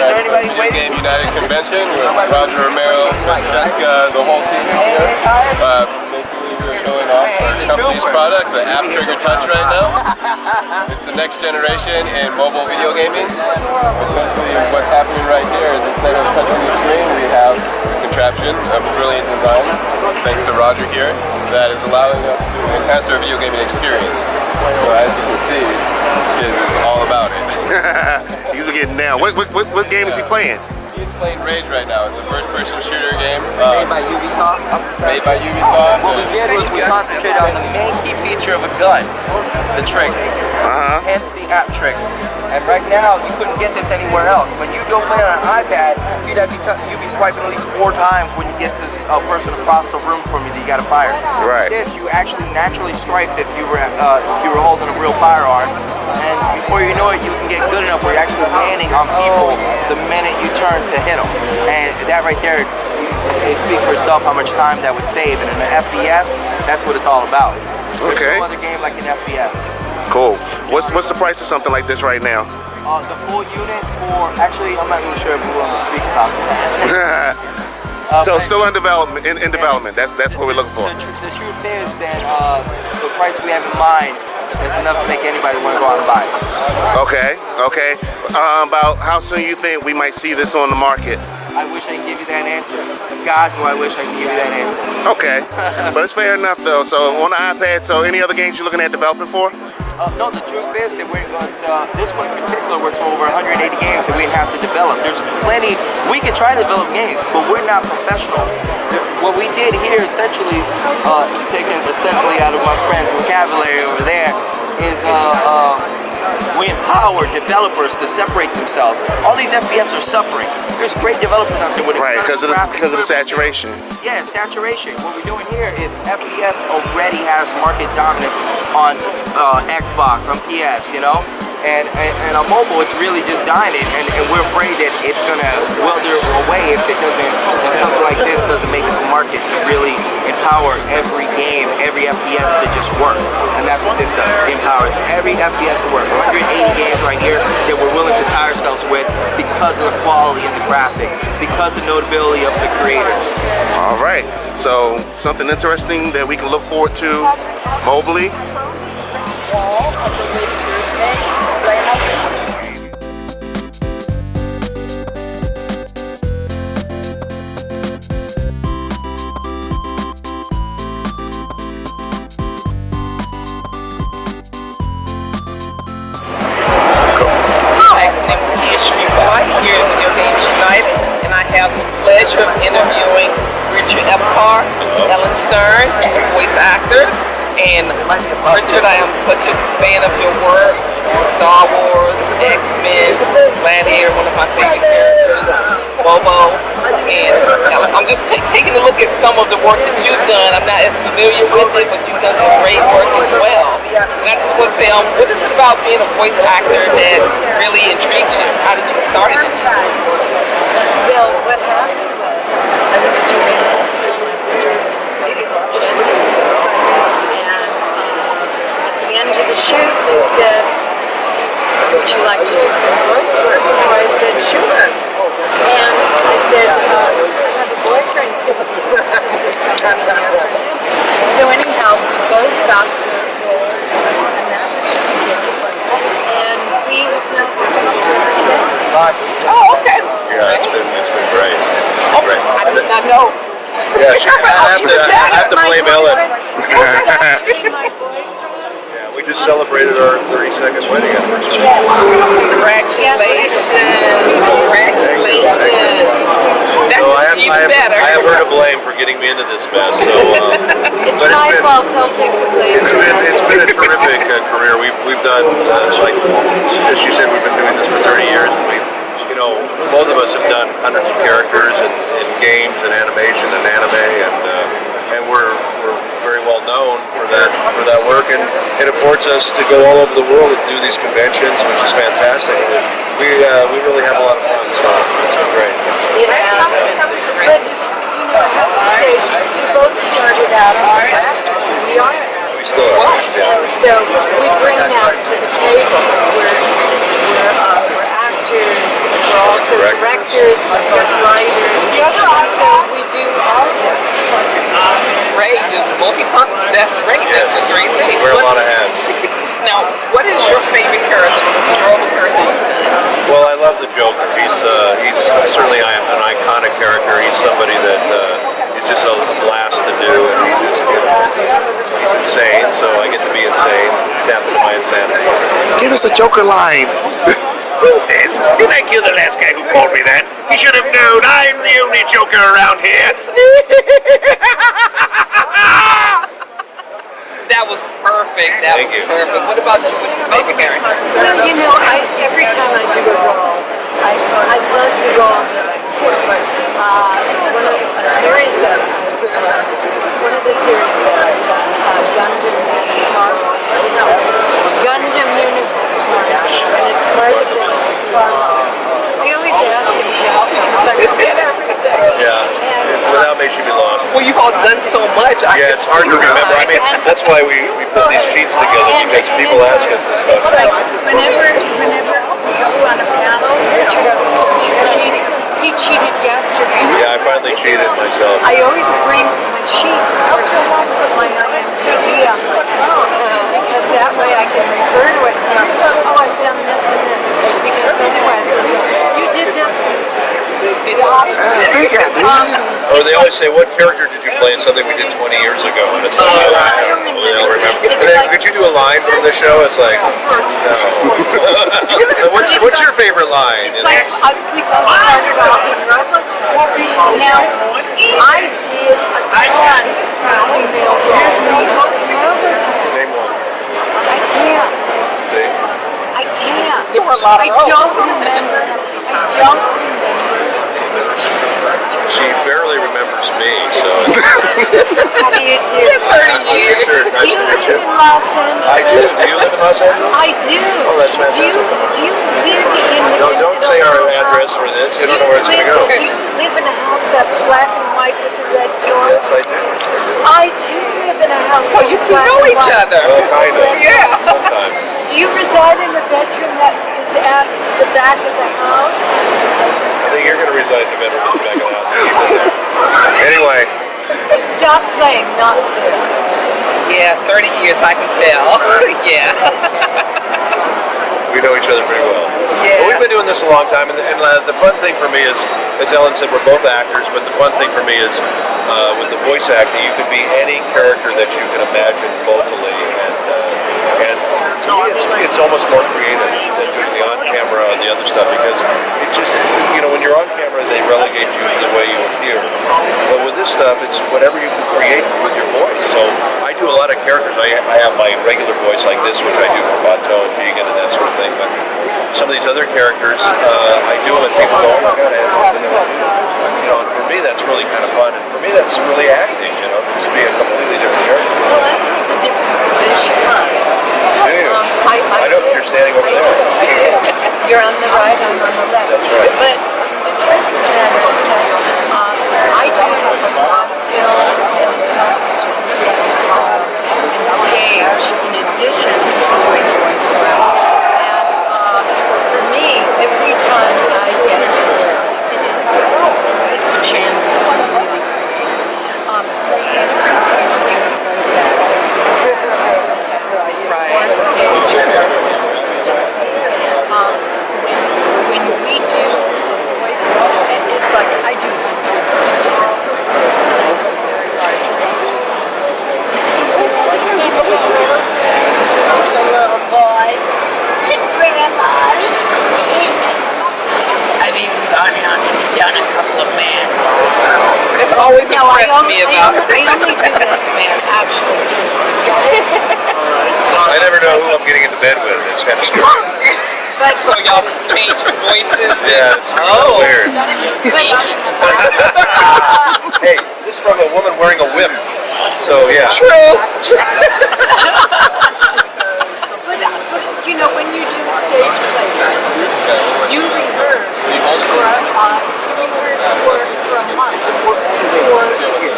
there anybody Video waiting? Game United Convention with Roger Romero, Jessica, the whole team is here. Basically, we're showing off our company's product, the App Trigger Touch right now. It's the next generation in mobile video gaming. Essentially, what's happening right here is instead of touching the screen, we have a contraption, a brilliant design, thanks to Roger here, that is allowing us to enhance our video gaming experience. So as you can see, this kid is all about it. He's getting down. What game is he playing? He's playing Rage right now. It's a first-person shooter game. Made by Ubisoft. Made by Ubisoft. What we did was we concentrated on the main key feature of a gun, the trigger. Hence the app trigger. And right now, you couldn't get this anywhere else. When you go play on an iPad, you'd be swiping at least 4 times when you get to a person across the room from you that you got to fire. Right. This, you actually naturally stripe if you were holding a real firearm. And before you know it, you can get good enough where you're actually landing on people the minute you turn to hit them. And that right there, it speaks for itself how much time that would save. And in an FPS, that's what it's all about. Okay. There's no other game like an FPS. Cool. What's the price of something like this right now? The full unit for, actually, I'm not even sure if we're on the speak about that. So still in development. In development. That's what we're looking for. The truth is that the price we have in mind is enough to make anybody want to go out and buy it. Okay. Okay. About how soon you think we might see this on the market? I wish I could give you that answer. God, do I wish I could give you that answer. Okay. But it's fair enough though. So on the iPad. So any other games you're looking at developing for? No, the truth is that we're going to, this one in particular, we're to over 180 games that we have to develop. There's plenty, we can try to develop games, but we're not professional. What we did here, essentially, taking essentially out of my friend's vocabulary over there, is we empower developers to separate themselves. All these FPS are suffering. There's great developers out there with right, because of the saturation. Yeah, saturation. What we're doing here is FPS already has market dominance on Xbox, on PS, you know? And on mobile, it's really just dying, and we're afraid that it's gonna welter away if something like this doesn't make its market to really empower every game, every FPS to just work. And that's what this does. It empowers every FPS to work. 180 games right here that we're willing to tie ourselves with because of the quality of the graphics, because of notability of the creators. All right. So something interesting that we can look forward to mobilely. Here at Video Games United, and I have the pleasure of interviewing Richard Epcar, Ellen Stern, voice actors. And Richard, I am such a fan of your work. Star Wars, X-Men, Gladiator, one of my favorite characters, Bobo, and I'm just taking a look at some of the work that you've done. I'm not as familiar with it, but you've done some great work as well. And I just want to say, what is it about being a voice actor that really intrigues you? How did you get started in this? Well, what happened was I was doing Jesse's Girls, and at the end of the shoot, they said, would you like to do some voice work? So I said, sure. And I said, I have a boyfriend. Is there something in there for him? So anyhow, we both got the roles, and that was the beginning. And we have not stopped ever since. Oh, okay. Yeah, it's been great. Oh, great. I did not know. Yeah, I have to blame Ellen. We just celebrated our 32nd wedding anniversary. Congratulations! Congratulations! That's even better. I have her to blame for getting me into this mess. So, It's my fault. I'll take the blame. it's been a terrific career. We've done like as she said, we've been doing this for 30 years, and both of us have done hundreds of characters in games and animation and anime, and we're very well known for that work, and it affords us to go all over the world and do these conventions, which is fantastic. We really have a lot of fun, so it's been great. It has. But I have to say, we both started out as actors, and we are. We still are. Yeah. And so we bring that to the table. We're actors. We're also multi-purpose. That's great. That's a great thing. Wear a lot of hats. Now, what is your favorite character, the most enjoyable character you've done? Well, I love the Joker. He's certainly an iconic character. He's somebody that is just a blast to do, and he's insane. So I get to be insane, tap into my insanity. Give us a Joker line. Princess, didn't I kill the last guy who called me that? He should have known I'm the only Joker around here. That was perfect. That Thank was you. perfect. What about you? What's your favorite character? Well, you know, every time I do a role, I love the role that I do. One of the series that I've done, Gundam Unicorn, and it's Martha. I always ask him to help me because I forget everything. Yeah. Without me, she'd be lost. Well, you've all done so much. Yeah, it's hard to remember. I mean, that's why we put these sheets together, because people ask us this It's stuff. like whenever he goes on a panel, Richard always cheating. He cheated yesterday. Yeah, I finally cheated myself. I always bring my sheets for my IMDb on my phone because that way I can refer to it and oh, I've done this and this. Because otherwise, you did this. I think I did. Or they always say, what character did you play in something we did 20 years ago? And it's like, I don't know. They don't remember. And then, could you do a line from the show? It's like, no. What's your favorite line? It's like we both started off in Robotech. Now, I did a ton of female roles in Robotech. Name one. I can't. See? I can't. There were a lot of I roles. don't remember. I don't remember. She barely remembers me, so. How do you do? 30 years. Sure, Do nice you to live meet you. in Los Angeles? I do. Do you live in Los Angeles? I do. Oh, that's fantastic. Do you live in the No, don't say our address for this. You don't know where it's going to go. Do you live in a house that's black and white with a red door? Yes, I do. I too live in a house. So you that's two black know and each white. other. Well, kind of. Yeah. Sometimes. Do you reside in the bedroom that is at the back of the house? I think you're going to reside in the bedroom in the back of the house. Keep it there. Anyway, Stop playing, not this. Yeah, 30 years, I can tell. Yeah. we know each other pretty well. Yeah. But we've been doing this a long time, and the fun thing for me is, as Ellen said, we're both actors, but the fun thing for me is, with the voice acting, you can be any character that you can imagine vocally, and to me, it's almost more creative than doing the on-camera and the other stuff, because it just, when you're on camera, they relegate you to the way you appear. But with this stuff, it's whatever you can create with your voice. So I do a lot of characters. I have my regular voice like this, which I do for Bato and Vegan and that sort of thing. But some of these other characters, I do them and people go, oh my God, I have to do it. And for me, that's really kind of fun. And for me, that's really acting, just be a completely different character. Well, I have a different position. Do you? I know you're standing over there. You're on the right, I'm on the left. That's right. But the truth of the matter is that I do have a lot of film and television and stage in addition to doing voice work. And for me, every time I get to it's a chance to really create. There's a difference between voice acting or stage. When we do voice, it's like I do voices. It's a little boy to grandma's. I've even gone out and done a couple of bands. It's always No, I impressed only, me about I only do this, actually. I never know who I'm getting into bed with. It's kind of scary. But So y'all change your voices. Yeah, it's weird. Hey, this is from a woman wearing a whip. So, yeah. True. But when you do stage play, for instance, you rehearse for a month before you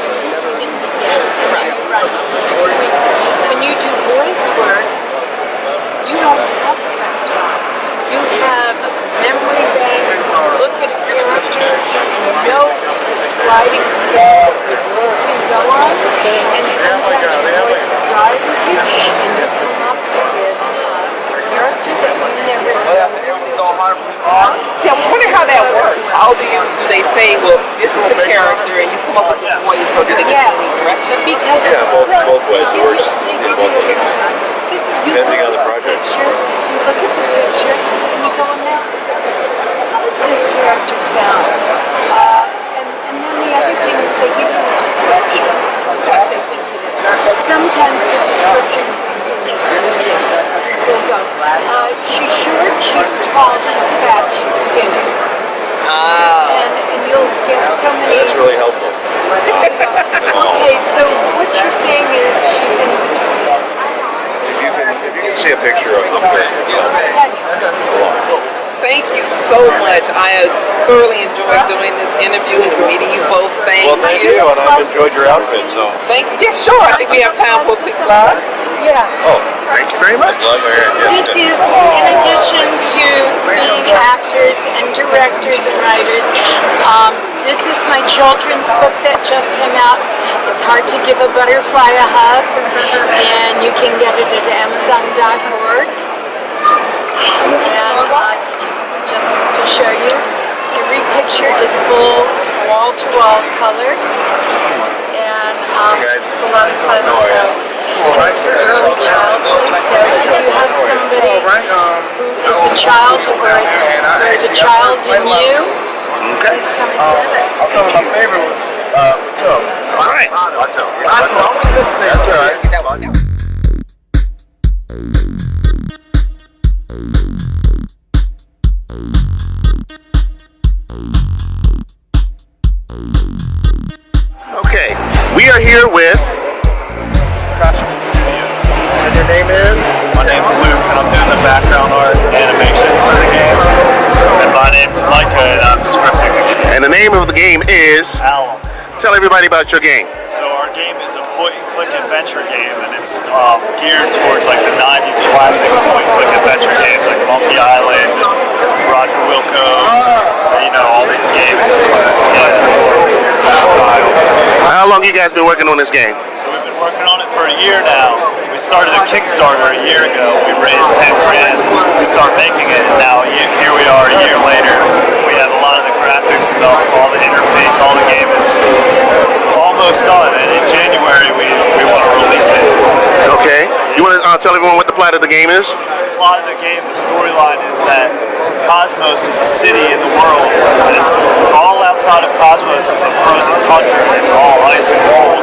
even begin. Right. 6 weeks. When you do voice work, you don't have that time. You have a memory bank, look at a character, and you know the sliding scale your voice can go on, and sometimes say, well, this is the character, and you come up with the voice, or do they give you any direction? Because both ways. they give you Depending on the look at project. picture, you look at the picture, and you go, now, how does this character sound? And then the other thing is they give you a description of what they think it is. Sometimes the description can be misleading. They'll go, she's short, she's tall, she's fat, she's skinny. And you'll get so many. That's really helpful. Okay, so what you're saying is she's in between. If you can see a picture of the Thank you so much. I thoroughly enjoyed doing this interview and meeting you both. Thank you. and I've enjoyed your outfit, so. Thank you. Yeah, sure. I think we have time for a quick live. Yes. Oh, thank you very much. This is in addition to being actors and directors and writers. This is my children's book that just came out. It's Hard to Give a Butterfly a Hug, and you can get it at Amazon.org. And just to show you, every picture is full wall-to-wall color, and it's a lot of fun. So it's for early childhood. So if you have somebody who is a child, or it's for the child in you, please come and get it. I'll tell my favorite one. All right. That's all right. Okay, we are here with. Crashable Studios. And your name is? My name's Luke, and I'm doing the background art animations for the game. And my name's Micah, and I'm scripting the game. And the name of the game is? Alum. Tell everybody about your game. So our game is a point-and-click adventure game, and it's geared towards like the 90s classic point-and-click adventure games, like Monkey Island and Roger Wilco, all these games. Style. How long you guys been working on this game? So we've been working on it for a year now. We started a Kickstarter a year ago. We raised 10 grand to start making it, and now here we are a year later. We have a lot of the graphics and all the interface, all the game is almost done, and in January we want to release it. Okay. You want to tell everyone what the plot of the game is? The plot of the game, the storyline is that Cosmos is a city in the world, and it's all outside of Cosmos is a frozen tundra, and it's all ice and cold.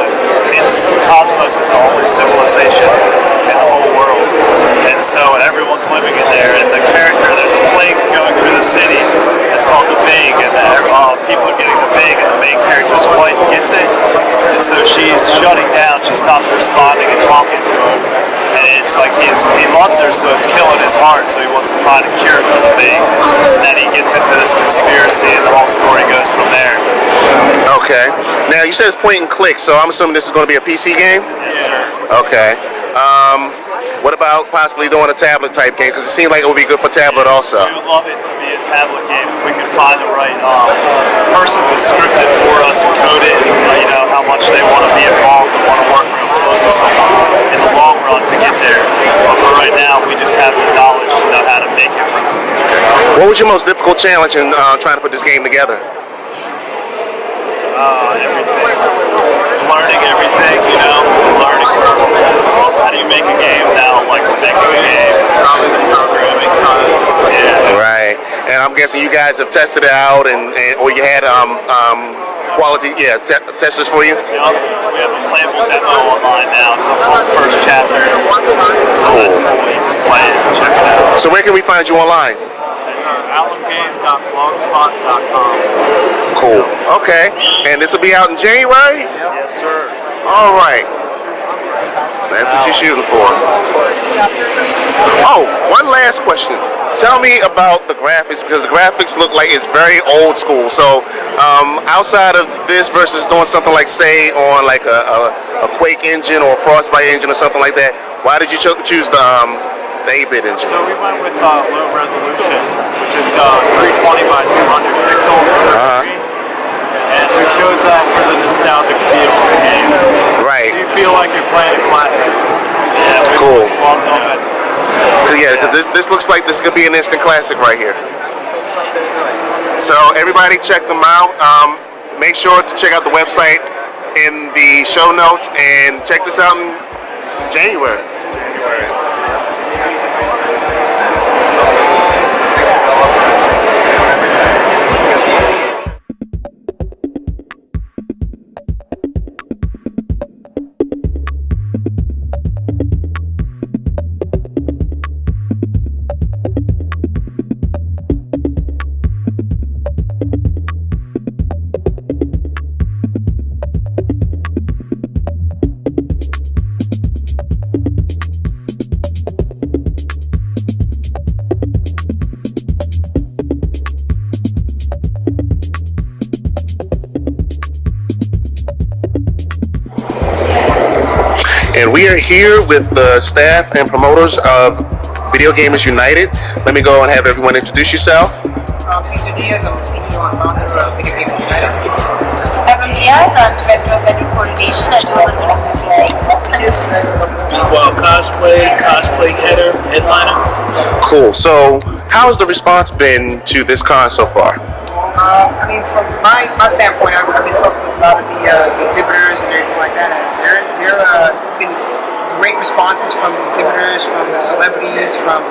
Cosmos is the only civilization in the whole world, and so everyone's living in there. And the character, there's a plague going through the city. It's called the Vague, and people are getting the Vague, and the main character's wife gets it, and so she's shutting down. She stops responding and talking to him. And it's like he loves her, so it's killing his heart, so he wants to find a cure for the thing. And then he gets into this conspiracy, and the whole story goes from there. Okay. Now, you said it's point and click, so I'm assuming this is going to be a PC game? Yes, sir. Okay. What about possibly doing a tablet type game? Because it seems like it would be good for tablet also. We would love it to be a tablet game if we could find the right person to script it for us and code it, and how much they want to be involved and want to work real close to someone in the long run to get there. But for right now, we just have the knowledge to know how to make it. What was your most difficult challenge in trying to put this game together? Everything. Learning everything, learning how do you make a game now, like making a game, probably the programming side. Yeah. Right. And I'm guessing you guys have tested it out, or you had quality, testers for you? We have a playable demo online now. It's the first chapter, so that's cool. You can play it and check it out. So where can we find you online? It's alumgame.blogspot.com. Cool. Okay. And this will be out in January? Yes, sir. All right. That's what you're shooting for. Oh, one last question. Tell me about the graphics, because the graphics look like it's very old school. So outside of this versus doing something like, say, on like a Quake engine or a Frostbite engine or something like that, why did you choose the 8-bit engine? So we went with low resolution, which is 320 by 200 pixels. And we chose that for the nostalgic feel of the game. Right. So you feel like you're playing a classic. Yeah, we Cool. just loved on it. Yeah, because this looks like this could be an instant classic right here. So everybody check them out. Make sure to check out the website in the show notes and check this out in January. And we are here with the staff and promoters of Video Gamers United. Let me go and have everyone introduce yourself. Peter Diaz, I'm the CEO and founder of Video Gamers United. Evan Diaz, I'm Director of Vendor Coordination at Dual Meanwhile, cosplay headliner. Cool. So, how has the response been to this con so far? I mean, from my standpoint, I've been talking with a lot of the exhibitors and everything like that, and there been great responses from the exhibitors, from the celebrities, from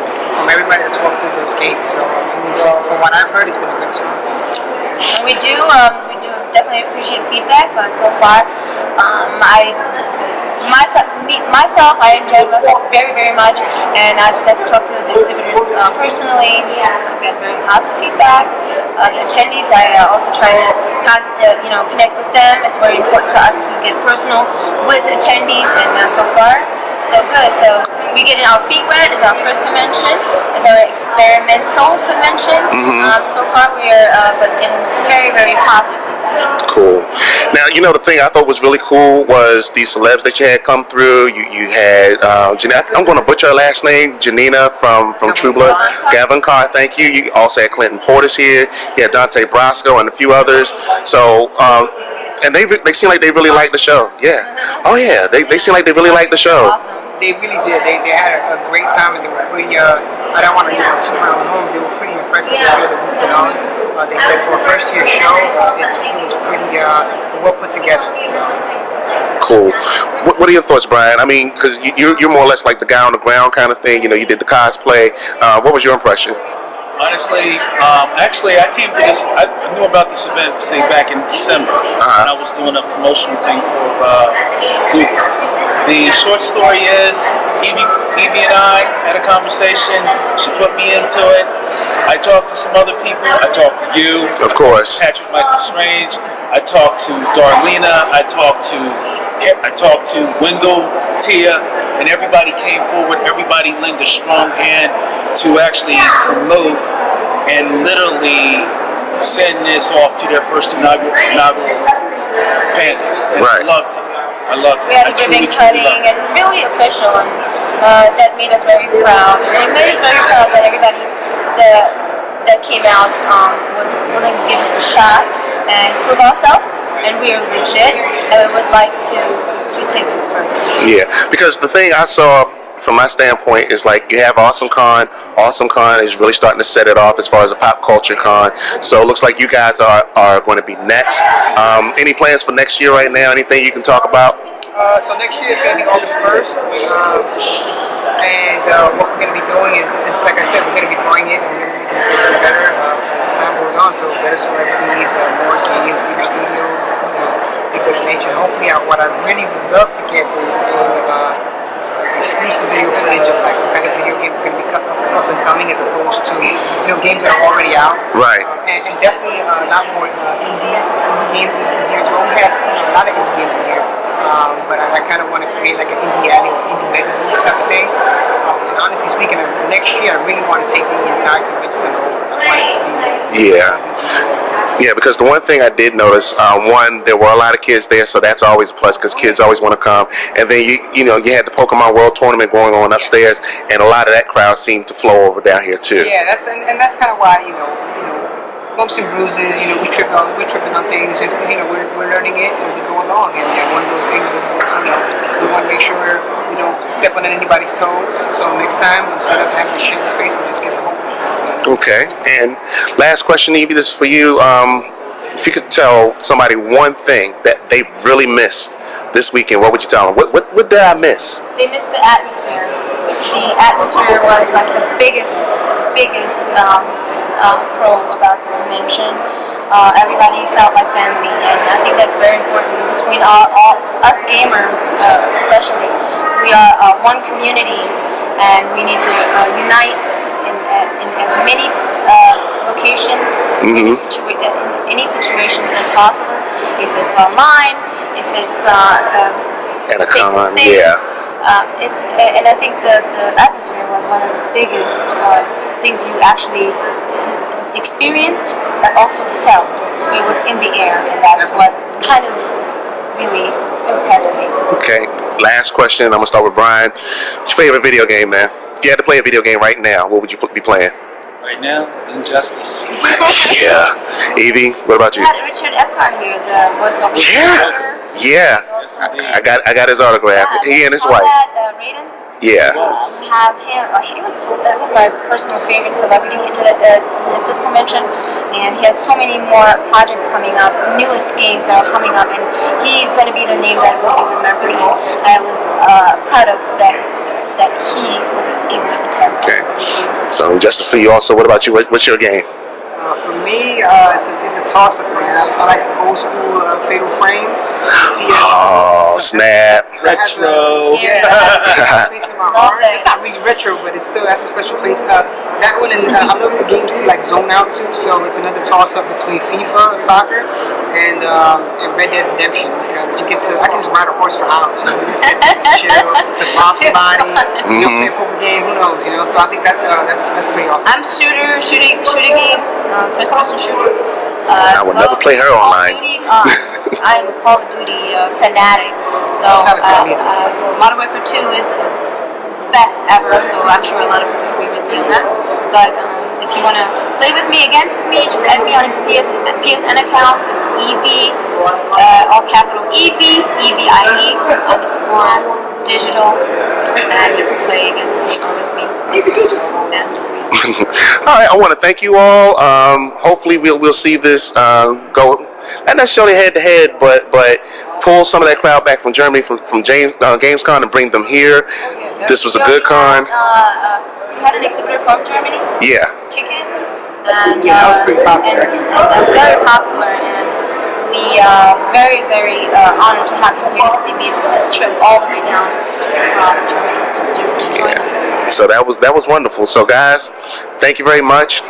everybody that's walked through those gates. So, I mean, from what I've heard, it's been a great response. We do definitely appreciate feedback, but so far, I enjoyed myself very, very much, and I got to talk to the exhibitors personally. I got very positive feedback. The attendees, I also try to connect with them. It's very important to us to get personal with attendees, and so far, so good. So we getting our feet wet. It's our first convention. It's our experimental convention. So far, we are getting very, very positive feedback. Cool. Now, the thing I thought was really cool was the celebs that you had come through. You had, I'm going to butcher her last name, Janina from True Blood. Gavin Carr, thank you. You also had Clinton Portis here. You had Dante Brasco and a few others. So, and they seem like they really liked the show. Yeah. Oh, yeah. They seem like they really liked the show. Awesome. They really did. They had a great time, and they were pretty, I don't want to too much on home, they were pretty impressed with the show that we put on. They said for a first-year show, it was pretty well put together. So. Cool. What are your thoughts, Brian? I mean, because you're more or less like the guy on the ground kind of thing. You did the cosplay. What was your impression? Honestly, I came to this. I knew about this event, say, back in December, and I was doing a promotional thing for Google. The short story is, Evie and I had a conversation. She put me into it. I talked to some other people. I talked to you. Of course. Patrick Michael Strange. I talked to Darlena. I talked to Wendell, Tia, and everybody came forward. Everybody lent a strong hand to actually promote and literally send this off to their first inaugural fan. Right. I loved it. We had a ribbon cutting and really official, and that made us very proud. And it made us very proud that everybody that came out was willing to give us a shot and prove ourselves, and we are legit, and we would like to take this further. Yeah, because the thing I saw from my standpoint is like you have Awesome Con. Awesome Con is really starting to set it off as far as a pop culture con. So it looks like you guys are going to be next. Any plans for next year right now? Anything you can talk about? So next year it's going to be August 1st. And what we're going to be doing is like I said, we're going to be growing it and we're going to be bigger and better as time goes on. So better celebrities, more games, bigger studios, things of that nature. And hopefully what I really would love to get is exclusive video footage of like some kind of video game that's going to be up and coming, as opposed to games that are already out. Right. And definitely a lot more indie games in here as well. We have a lot of indie games in here, but I kind of want to create like an indie mega movie type of thing. And honestly speaking, for next year, I really want to take the entire convention over. I want it to be Yeah, because the one thing I did notice, one, there were a lot of kids there, so that's always a plus because kids always want to come. And then you had the Pokemon World Tournament going on upstairs, and a lot of that crowd seemed to flow over down here too. Yeah, that's kind of why bumps and bruises. We're tripping on things just because we're learning it and we're going along. And one of those things was we want to make sure we don't step on anybody's toes. So next time, instead of having the shit space, we just get the whole place. Okay. And last question, Evie, this is for you. If you could tell somebody one thing that they really missed this weekend, what would you tell them? What did I miss? They missed the atmosphere. The atmosphere was like the biggest pro about this convention. Everybody felt like family, and I think that's very important between all us gamers, especially. We are one community, and we need to unite in as many locations, in any situations as possible. If it's online, if it's At a con, face-to-face. yeah. And I think the atmosphere was one of the biggest things you actually experienced but also felt. So it was in the air, and that's what kind of really impressed me. Okay. Last question. I'm gonna start with Brian. What's your favorite video game, man? If you had to play a video game right now, what would you be playing? Right now, Injustice. Yeah. Evie, what about you? We had Richard Epcar here, the voice of Yeah. I got his autograph. He and his wife. Raiden? Yeah. Have him. It was my personal favorite celebrity at this convention, and he has so many more projects coming up, newest games that are coming up, and he's going to be the name that will be remembered. And I was proud of that he was able to attend. Okay. So Justice for you also. What about you? What's your game? For me, it's a toss-up, man. I like the old school Fatal Frame. Oh, snap. Retro. Yeah, that's a place in my heart. It's not really retro, but it still has a special place. That one, and I love the games like Zone Out too. So it's another toss-up between FIFA, soccer, and Red Dead Redemption, because I can just ride a horse for hours. Just sit and chill, rob somebody, play a poker game. Who knows? So I think that's pretty awesome. I'm shooting games, first-person shooter. I would never play her online. I'm a Call of Duty fanatic, so Modern Warfare 2 is the best ever, so I'm sure a lot of people agree with me on that. But if you want to play with me, against me, just add me on PSN accounts. It's Evie, all capital Evie, EVIE _digital, and you can play against me or with me. All right, I want to thank you all. Hopefully, we'll see this go not necessarily head to head, but pull some of that crowd back from Germany from Gamescom and bring them here. This was a good con. We had an exhibitor from Germany. Yeah. Kick It, and that was pretty popular. And that was very popular, and we very honored to have them here. They made this trip all the way down from Germany to join us. So that was wonderful. So guys, thank you very much.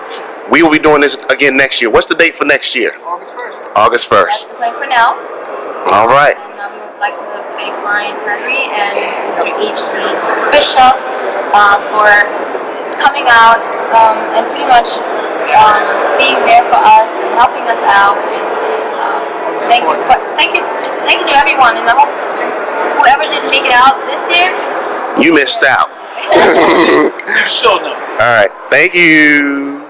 We will be doing this again next year. What's the date for next year? August 1st. August 1st. That's the plan for now. All right. And we would like to thank Brian Gregory and Mr. H.C. Bishop for coming out and pretty much being there for us and helping us out. And thank you to everyone. And I hope whoever didn't make it out this year, You missed out. You sure know. All right. Thank you.